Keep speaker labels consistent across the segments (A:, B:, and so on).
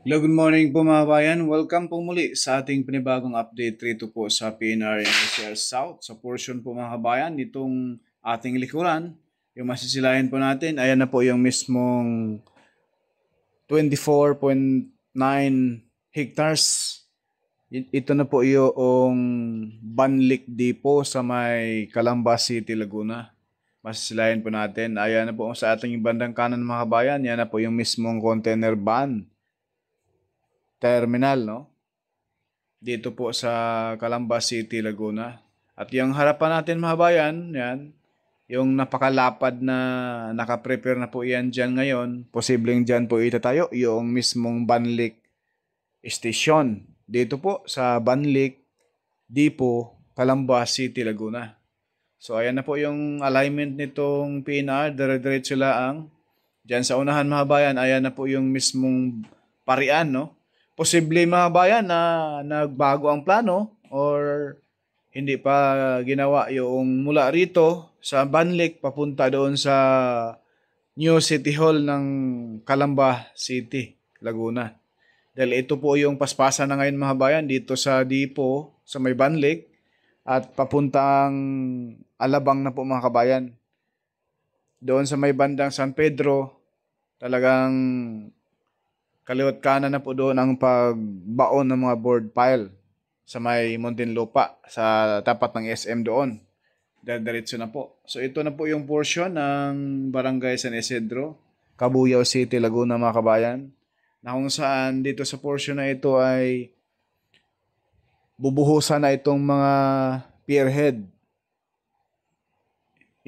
A: Hello, good morning po mga bayan. Welcome po muli sa ating panibagong update rito po sa PNR NCR South. Sa portion po mga kabayan, itong ating likuran, yung masisilayan po natin, ayan na po yung mismong 24.9 hectares. Ito na po yung Banlic Depot sa may Calamba City, Laguna. Masisilayan po natin. Ayan na po sa ating bandang kanan mga kabayan, yan na po yung mismong container van terminal, no? Dito po sa Calamba City, Laguna. At yung harapan natin mga bayan, yan, yung napakalapad na nakaprepare na po yan dyan ngayon, posibleng dyan po itatayo yung mismong Banlic Station. Dito po sa Banlic Depot, Calamba City, Laguna. So ayan na po yung alignment nitong PNR, dire-diretso laang. Dyan sa unahan mga bayan, ayan na po yung mismong parian, no? Posible mga bayan na nagbago ang plano or hindi pa ginawa yung mula rito sa Banlic papunta doon sa New City Hall ng Calamba City, Laguna. Dahil ito po yung paspasan na ngayon mga bayan dito sa Depot sa may Banlic at papuntang Alabang na po mga kabayan. Doon sa may bandang San Pedro, talagang kaliwat kanan na po doon ang pagbaon ng mga board pile sa may Muntinlupa sa tapat ng SM doon. Diretso na po. So ito na po yung portion ng Barangay San Isidro, Cabuyao City, Laguna mga kabayan. Na kung saan dito sa portion na ito ay bubuhusan na itong mga pierhead.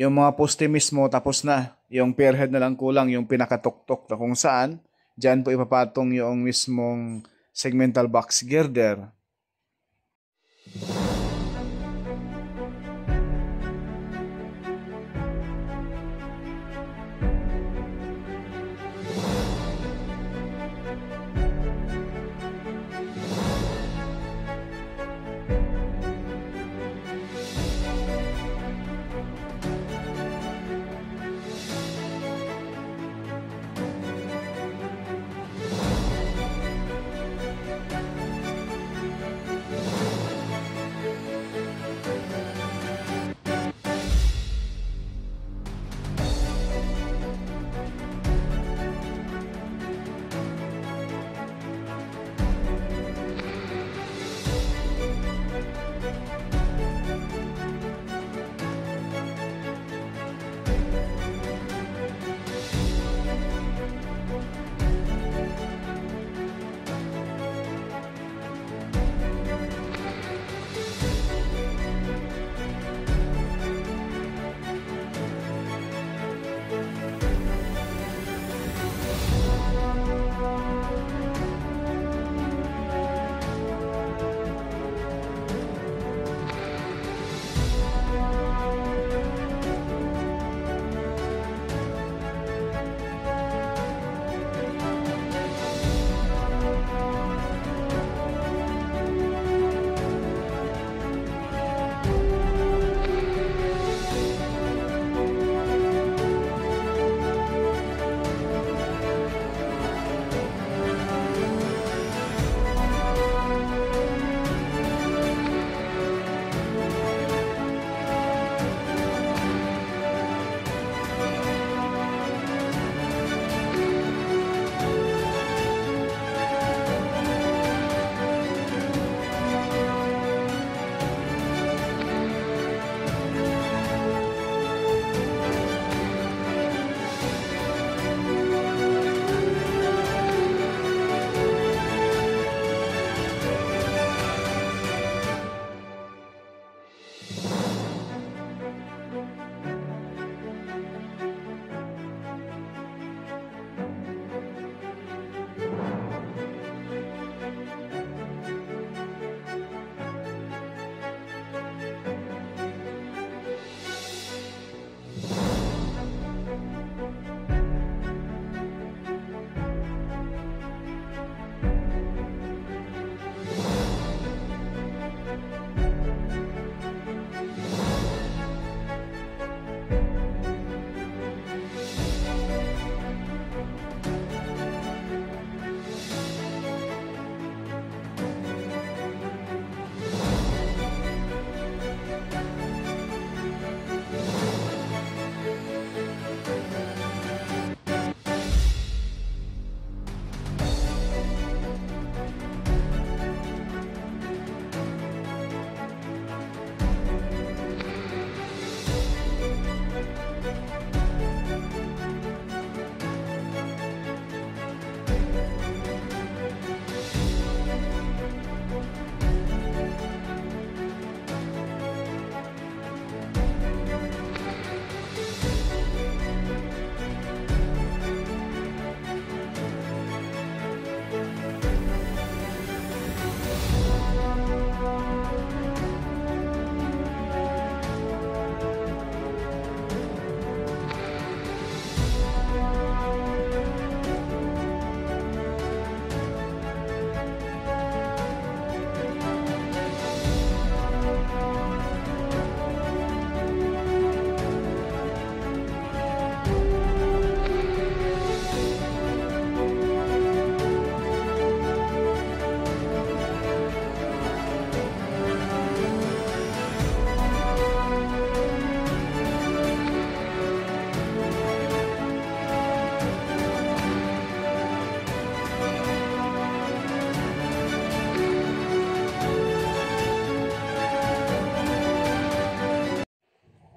A: Yung mga poste mismo tapos na. Yung pierhead na lang kulang, yung pinakatuktok na kung saan diyan po ipapatong yung mismong segmental box girder.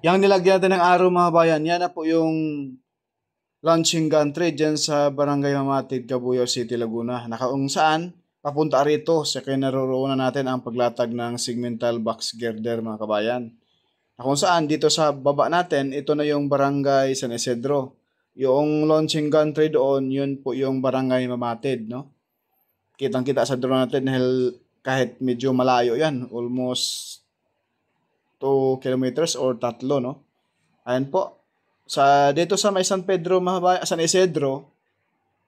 A: Yang nilagyan natin ng araw mga bayan, yan na po yung launching gantry dyan sa Barangay Mamatid, Cabuyao City, Laguna. Kung saan, papunta rito sa kinaroroonan natin ang paglatag ng segmental box girder mga kabayan. Kung saan, dito sa baba natin, ito na yung Barangay San Isidro. Yung launching gantry doon, yun po yung Barangay Mamatid, no? Kitang-kita sa drone natin dahil kahit medyo malayo yan, almost 2 kilometers or 3, no? Ayan po. Dito sa may San Pedro, San Isidro,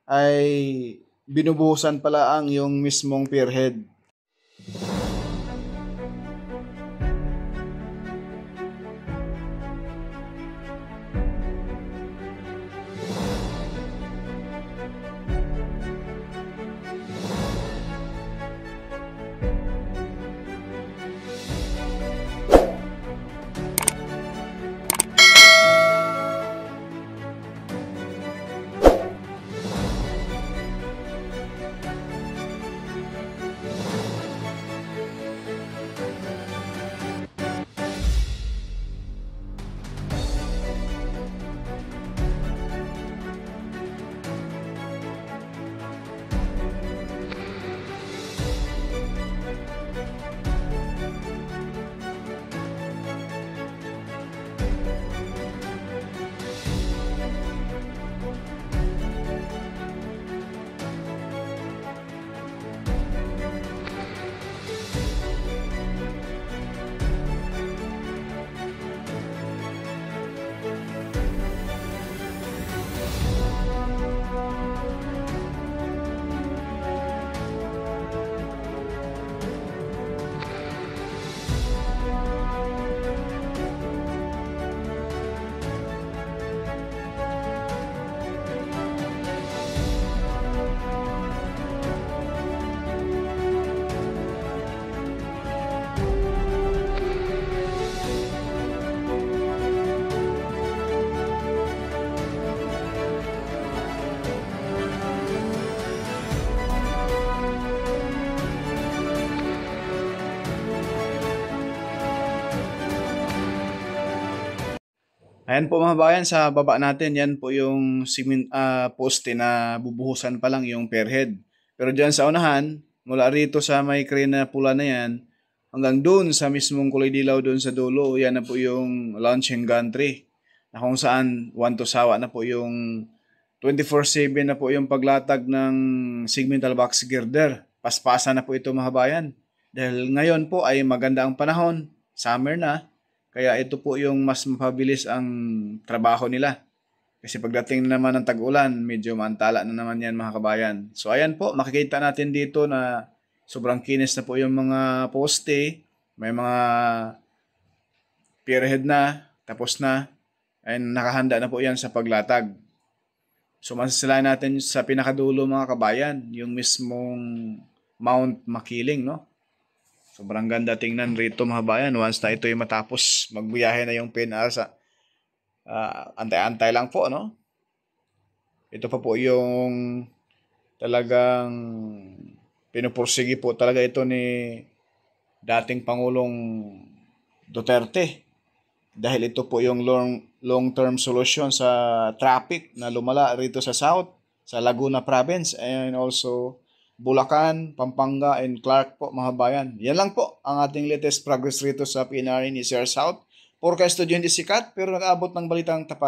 A: ay binubuhusan pala ang yung mismong pierhead. Ayan po mga bayan, sa baba natin, yan po yung poste na bubuhusan pa lang yung pierhead. Pero dyan sa unahan, mula rito sa may crane na pula na yan, hanggang doon sa mismong kulay dilaw doon sa dulo, yan na po yung launching gantry. Na kung saan, one to sawa na po yung 24/7 na po yung paglatag ng segmental box girder. Paspasa na po ito mga bayan. Dahil ngayon po ay maganda ang panahon, summer na. Kaya ito po yung mas mapabilis ang trabaho nila. Kasi pagdating naman ng tag-ulan, medyo maantala na naman yan mga kabayan. So ayan po, makikita natin dito na sobrang kinis na po yung mga poste. May mga pierhead na, tapos na. And nakahanda na po yan sa paglatag. So masasalain natin sa pinakadulo mga kabayan, yung mismong Mount Makiling, no? Sobrang ganda tingnan rito mga bayan. Once na ito ay matapos, magbiyahe na yung PNR sa antay-antay lang po, no? Ito pa po yung talagang pinupursigi po talaga ito ni dating Pangulong Duterte. Dahil ito po yung long-term solution sa traffic na lumala rito sa South, sa Laguna Province, and also Bulacan, Pampanga, and Clark po mga bayan. Yan lang po ang ating latest progress rito sa PNR ni Sir South. Forecast to dyan di sikat pero nag-abot ng balitang tapat.